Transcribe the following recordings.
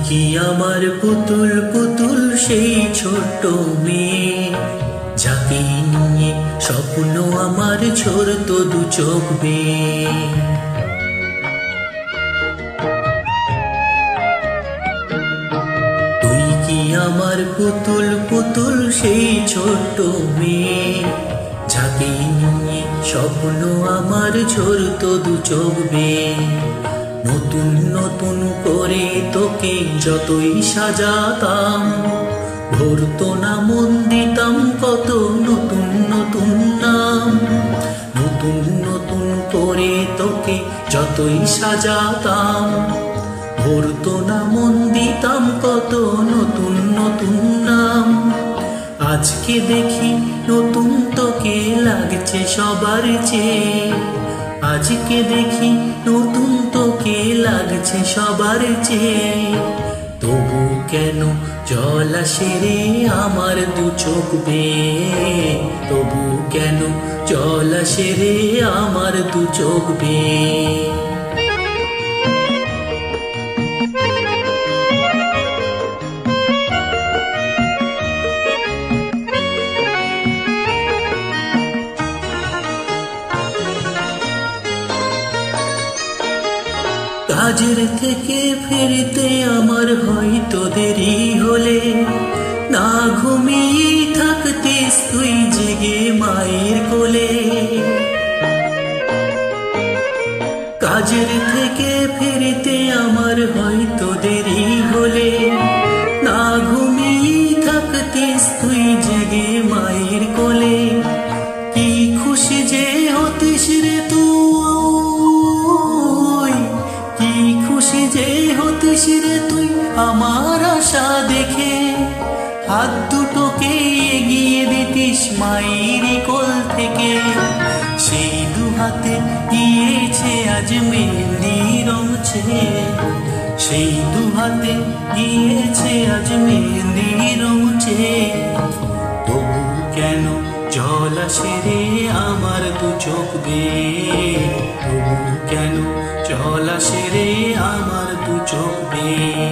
কি আমার পুতুল পুতুল সেই ছোট্ট মেয়ে, যাকে নিয়ে স্বপ্ন আমার ছোড়তো দু চোখ বেয়ে। তুই কি আমার পুতুল পুতুল সেই ছোট্ট মেয়ে, যাকে নিয়ে স্বপ্ন আমার ছোড়তো দু চোখ বেয়ে। নতুন নতুন করে তোকে যতই সাজাতাম, ভরতো না মন দিতাম কত নতুন নতুন নাম। নতুন নতুন করে তোকে যতই সাজাতাম, ভরতো না মন দিতাম কত নতুন নতুন নাম। আজকে দেখি নতুন তোকে লাগছে সবার চেয়ে, আজকে দেখি নতুন তোকে লাগছে সবার চেয়ে। তবু কেন জল আসে রে আমার দু চোখ বেয়ে, তবু কেন জল আসে রে আমার দু চোখ বেয়ে। কাজের থেকে ফিরতে আমার হয়তো দেরি হলে, না ঘুমিয়ে থাকতিস তুই জেগে মায়ের কোলে। কাজের থেকে ফিরতে আমার হয়তো দেরি হলে, না ঘুমিয়ে থাকতিস তুই জেগে মায়ের কোলে। কি খুশি যে হতিস রে তুই, কি খুশি যে হতিস রে তুই আমার আশা দেখে। হাত দুটোকে এগিয়ে দিতিস মায়ের কোল থেকে, সেই দু হাতে গিয়েছে আজ মেহেন্দি রঙছে, সেই দু হাতে গিয়েছে আজ মেহেন্দি রঙছে। তবু কেন জল আসে রে আমার দু চোখ বেয়ে, তবু কেন জল আসে রে আমার দু চোখ বেয়ে।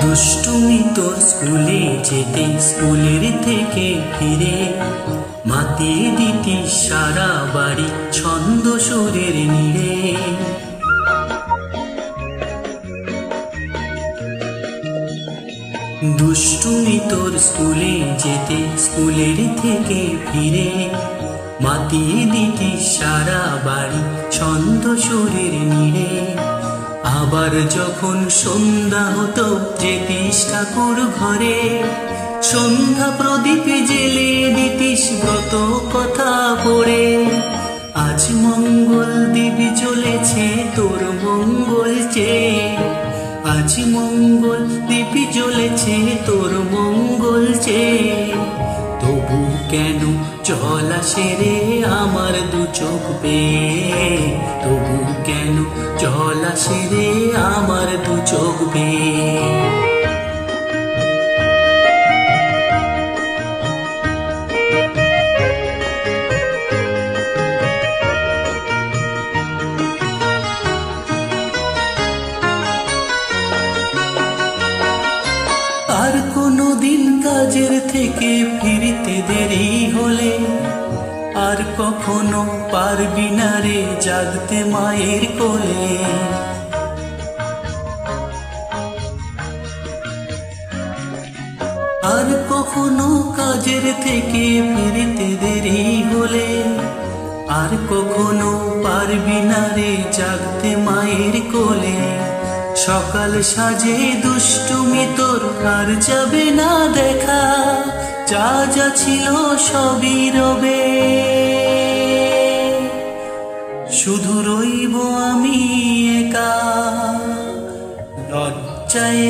দুষ্টুমি তোর স্কুলে যেতে, স্কুলের থেকে ফিরে মাতিয়ে দিতিস সারা বাড়ি ছন্দ সুরের নীড়ে। দুষ্টুমি তোর স্কুলে যেতে, স্কুলের থেকে ফিরে মাতিয়ে দিতিস সারা বাড়ি ছন্দ সুরের নীড়ে। আবার যখন সন্ধ্যা হতো যেতিস ঠাকুর ঘরে, সন্ধ্যা প্রদীপ জেলে দিতিস ব্রত কথা পড়ে। আজ মঙ্গল দিবি চলেছে তোর মঙ্গল চেয়ে, আজ মঙ্গল দিবি চলেছে তোর মঙ্গল চেয়ে। তবু কেন জল আসে রে আমার দু চোখ বেয়ে, তবু কেন জল আসে রে আমার দু চোখ বেয়ে। আর কোনো দিন কাজের থেকে ফিরতে দেরি হলে, আর কখনো পারবি না রে জাগতে মায়ের কোলে। আর কখনো কাজের থেকে ফিরতে দেরি হলে, আর কখনো পারবি না রে জাগতে মায়ের কোলে। সকাল সাজে দুষ্টুমি তোর আর যাবে না দেখা, যা যা ছিল সবই রবে। শুধু রইব আমি একা, লজ্জায়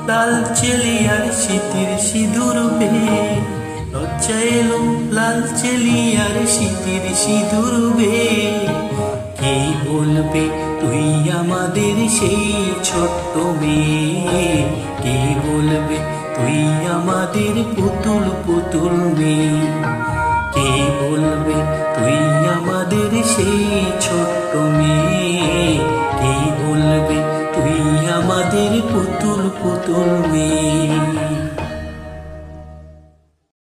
লাল চেলিয়ার শীতের সিঁদুর বেয়ে, লজ্জায় লাল চেলিয়ার শীতের সিঁদুর বেয়ে। কে বলবে তুই আমাদের সেই ছোট্ট মেয়ে, কে বলবে তুই আমাদের পুতুল পুতুল মেয়ে, কে বলবে তুই আমাদের সেই ছোট্ট মেয়ে, কে বলবে তুই আমাদের পুতুল পুতুল মেয়ে।